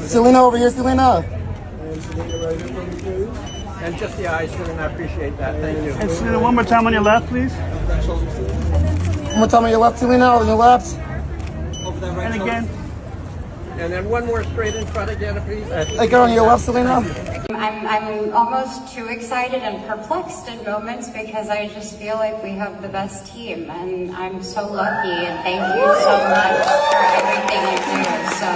Selena over here, Selena. And just the eyes, Selena, I appreciate that. Thank you. And Selena, one more time on your left, please. One more time on your left, Selena, on your left. And again. And then one more straight in front again, please. Again on your left, Selena. I'm almost too excited and perplexed in moments because I just feel like we have the best team, and I'm so lucky, and thank you so much for everything you do. So.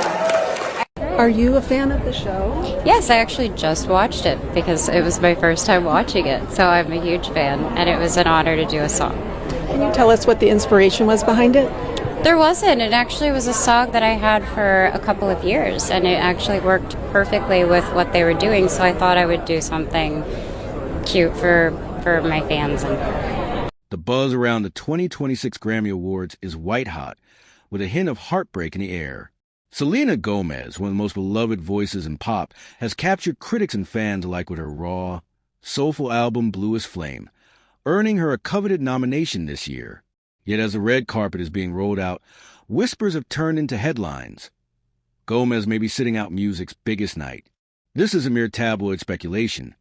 Are you a fan of the show? Yes, I actually just watched it because it was my first time watching it, so I'm a huge fan, and it was an honor to do a song. Can you tell us what the inspiration was behind it? There wasn't. It actually was a song that I had for a couple of years, and it actually worked perfectly with what they were doing, so I thought I would do something cute for my fans. The buzz around the 2026 Grammy Awards is white hot, with a hint of heartbreak in the air. Selena Gomez, one of the most beloved voices in pop, has captured critics and fans alike with her raw, soulful album Bluest Flame, earning her a coveted nomination this year. Yet as the red carpet is being rolled out, whispers have turned into headlines. Gomez may be sitting out music's biggest night. This is a mere tabloid speculation.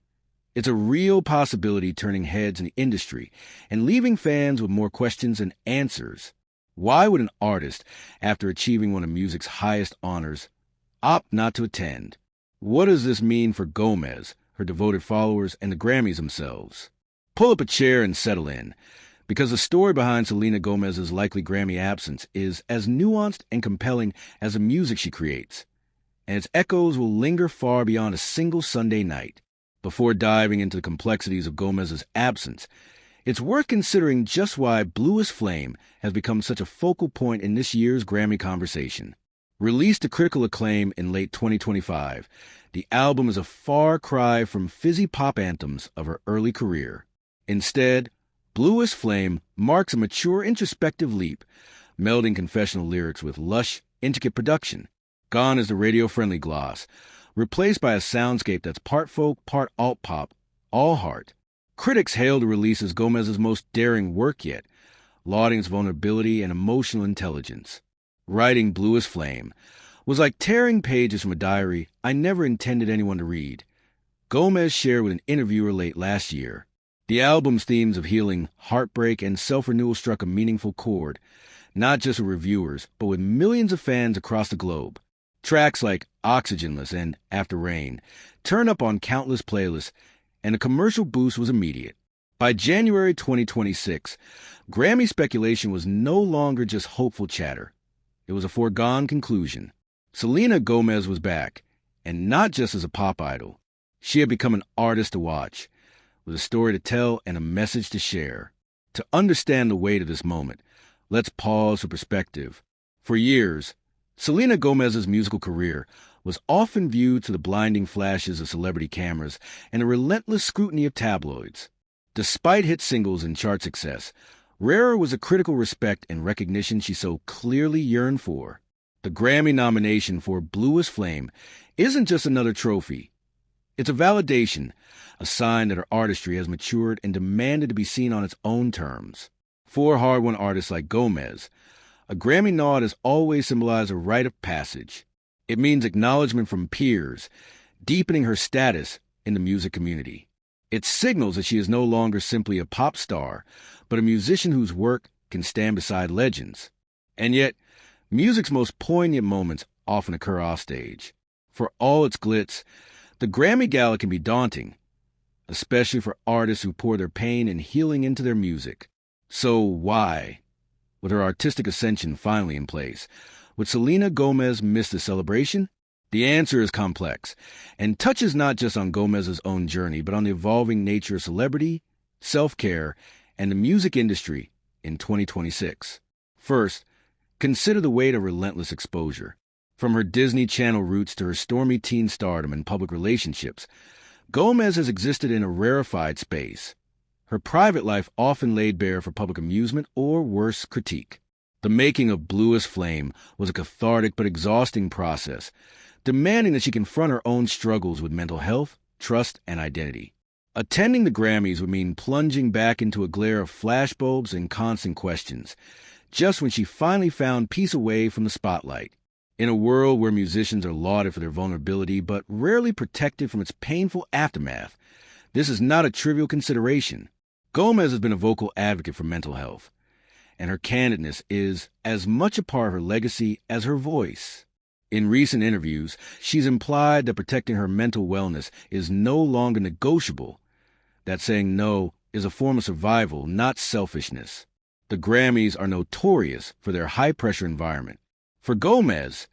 It's a real possibility turning heads in the industry and leaving fans with more questions than answers. Why would an artist, after achieving one of music's highest honors, opt not to attend? What does this mean for Gomez, her devoted followers, and the Grammys themselves? Pull up a chair and settle in, because the story behind Selena Gomez's likely Grammy absence is as nuanced and compelling as the music she creates, and its echoes will linger far beyond a single Sunday night. Before diving into the complexities of Gomez's absence, it's worth considering just why Bluest Flame has become such a focal point in this year's Grammy conversation. Released to critical acclaim in late 2025, the album is a far cry from fizzy pop anthems of her early career. Instead, Bluest Flame marks a mature, introspective leap, melding confessional lyrics with lush, intricate production. Gone is the radio-friendly gloss, replaced by a soundscape that's part folk, part alt-pop, all heart. Critics hail the release as Gomez's most daring work yet, lauding its vulnerability and emotional intelligence. Writing Bluest Flame was like tearing pages from a diary I never intended anyone to read. Gomez shared with an interviewer late last year. The album's themes of healing, heartbreak, and self-renewal struck a meaningful chord, not just with reviewers, but with millions of fans across the globe. Tracks like Oxygenless and After Rain turned up on countless playlists, and the commercial boost was immediate. By January 2026, Grammy speculation was no longer just hopeful chatter. It was a foregone conclusion. Selena Gomez was back, and not just as a pop idol. She had become an artist to watch, with a story to tell and a message to share. To understand the weight of this moment, let's pause for perspective. For years, Selena Gomez's musical career was often viewed through the blinding flashes of celebrity cameras and the relentless scrutiny of tabloids. Despite hit singles and chart success, rarer was the critical respect and recognition she so clearly yearned for. The Grammy nomination for Bluest Flame isn't just another trophy. It's a validation, a sign that her artistry has matured and demanded to be seen on its own terms. For hard-won artists like Gomez, a Grammy nod has always symbolized a rite of passage. It means acknowledgement from peers, deepening her status in the music community. It signals that she is no longer simply a pop star, but a musician whose work can stand beside legends. And yet, music's most poignant moments often occur offstage. For all its glitz, the Grammy Gala can be daunting, especially for artists who pour their pain and healing into their music. So why, with her artistic ascension finally in place, would Selena Gomez miss the celebration? The answer is complex, and touches not just on Gomez's own journey, but on the evolving nature of celebrity, self-care, and the music industry in 2026. First, consider the weight of relentless exposure. From her Disney Channel roots to her stormy teen stardom and public relationships, Gomez has existed in a rarefied space. Her private life often laid bare for public amusement or, worse, critique. The making of Bluest Flame was a cathartic but exhausting process, demanding that she confront her own struggles with mental health, trust, and identity. Attending the Grammys would mean plunging back into a glare of flashbulbs and constant questions, just when she finally found peace away from the spotlight. In a world where musicians are lauded for their vulnerability but rarely protected from its painful aftermath, this is not a trivial consideration. Gomez has been a vocal advocate for mental health, and her candidness is as much a part of her legacy as her voice. In recent interviews, she's implied that protecting her mental wellness is no longer negotiable, that saying no is a form of survival, not selfishness. The Grammys are notorious for their high-pressure environment. For Gomez,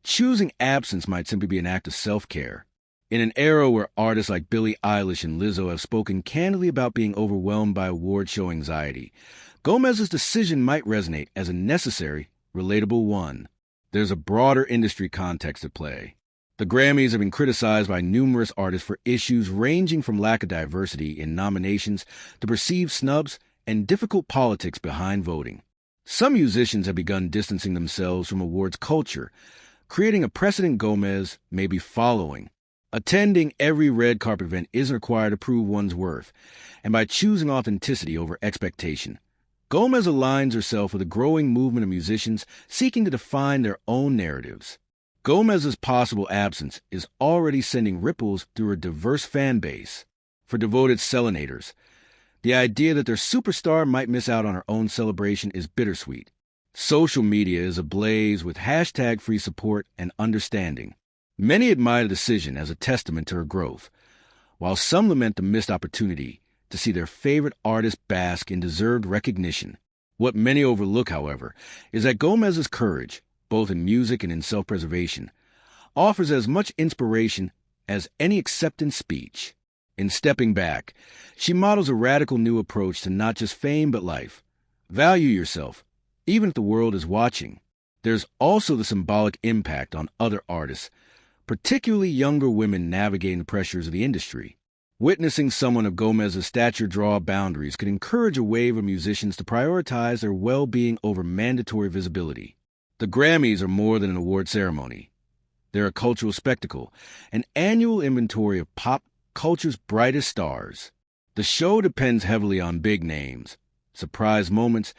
choosing absence might simply be an act of self-care. In an era where artists like Billie Eilish and Lizzo have spoken candidly about being overwhelmed by award show anxiety, Gomez's decision might resonate as a necessary, relatable one. There's a broader industry context at play. The Grammys have been criticized by numerous artists for issues ranging from lack of diversity in nominations to perceived snubs and difficult politics behind voting. Some musicians have begun distancing themselves from awards culture, creating a precedent Gomez may be following. Attending every red carpet event isn't required to prove one's worth, and by choosing authenticity over expectation, Gomez aligns herself with a growing movement of musicians seeking to define their own narratives. Gomez's possible absence is already sending ripples through her diverse fan base. For devoted Selenators, the idea that their superstar might miss out on her own celebration is bittersweet. Social media is ablaze with hashtag-free support and understanding. Many admire the decision as a testament to her growth, while some lament the missed opportunity to see their favorite artist bask in deserved recognition. What many overlook, however, is that Gomez's courage, both in music and in self-preservation, offers as much inspiration as any acceptance speech. In stepping back, she models a radical new approach to not just fame but life. Value yourself, even if the world is watching. There's also the symbolic impact on other artists, particularly younger women navigating the pressures of the industry. Witnessing someone of Gomez's stature draw boundaries could encourage a wave of musicians to prioritize their well-being over mandatory visibility. The Grammys are more than an award ceremony. They're a cultural spectacle, an annual inventory of pop culture's brightest stars. The show depends heavily on big names, surprise moments,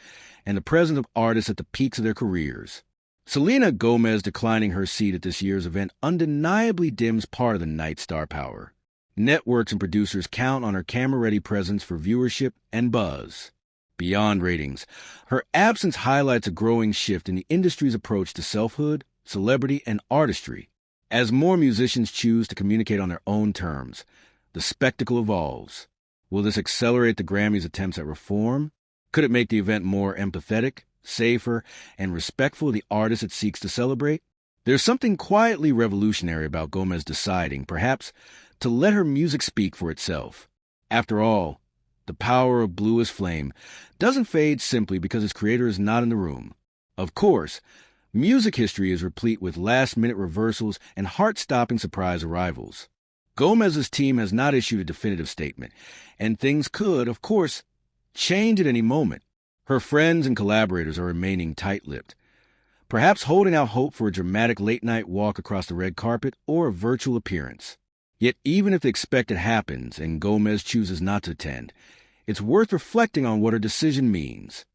and the presence of artists at the peaks of their careers. Selena Gomez declining her seat at this year's event undeniably dims part of the night's star power. Networks and producers count on her camera-ready presence for viewership and buzz. Beyond ratings, her absence highlights a growing shift in the industry's approach to selfhood, celebrity, and artistry. As more musicians choose to communicate on their own terms, the spectacle evolves. Will this accelerate the Grammys' attempts at reform? Could it make the event more empathetic, safer, and respectful of the artists it seeks to celebrate? There's something quietly revolutionary about Gomez deciding, perhaps, to let her music speak for itself. After all, the power of Bluest Flame doesn't fade simply because its creator is not in the room. Of course, music history is replete with last-minute reversals and heart-stopping surprise arrivals. Gomez's team has not issued a definitive statement, and things could, of course, change at any moment. Her friends and collaborators are remaining tight-lipped, perhaps holding out hope for a dramatic late-night walk across the red carpet or a virtual appearance. Yet even if the expected happens and Gomez chooses not to attend, it's worth reflecting on what her decision means.